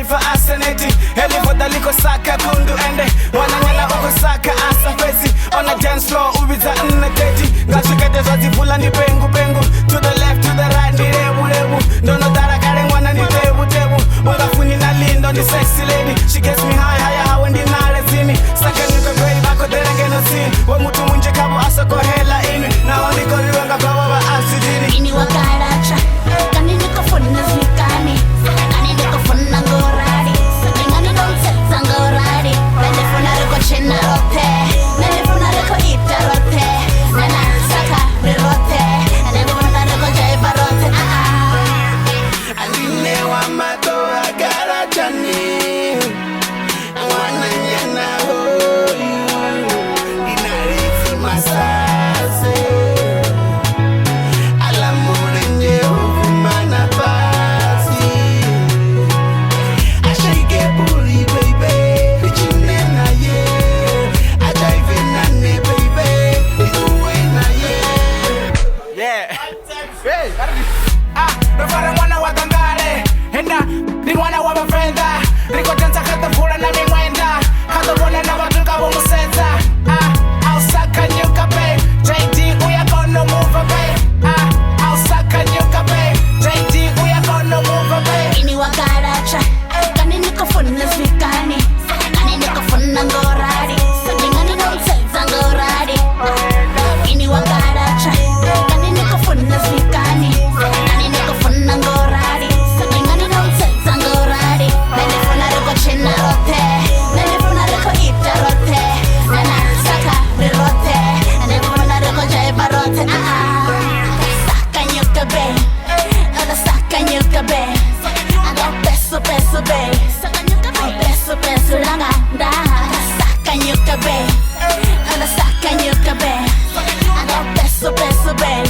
for aseneti Elivo daliko saka kundu ende Wananyala uko saka asa fesi On the dance floor ubiza teti Ngashikete zwazi pula ni pengu pengu To the left, to the right, ni rebu rebu Dono dara kare mwana ni tebu tebu Ungafuni na lindo ni sexy lady She gets me high, higher how ndi nare zini Saka niko grey bako derenge no sin Wa mutu munje kabu asa ko hela ini Na ondiko riwenga baba wa asidini Ini wakaracha Kani niko funa zvikani Kani niko funa ngorari Ngani nonsetsa ngorari Nani funa riko chena rote Nani funa riko ita rote Nana saka rirote Nani funa riko jaiba rote Aline wa mato agaracha ni Wana nyana hoyu Inarifi masase Alamure nje uvumana pasi Ashike buri baby Richine na ye Ajaive nane baby Ituwe na ye Yeah Hey, Nofara mwana wa tangare Henda, ni mwana wa mafrenda Riko dansa kata pula na mimwenda Kata wana na watuka wumuseta Ausaka nyuka babe JD uya kono move babe Ausaka nyuka babe JD uya kono move babe Ini wakaracha Kani niko funa zvikani Kani niko funa ngorari Ngani nonsetsa ngorari Ini wakaracha Kani niko funa zvikani Kani niko funa ngorari Ngani nonsetsa ngorari Nani funa riko chena rote Nani funa riko ita rote Nana saka rirote Nani funa riko jaiba rote Saka nyuka babe Saka nyuka babe Peso peso babe Peso peso langa da Saka nyuka babe Saka nyuka babe Peso peso babe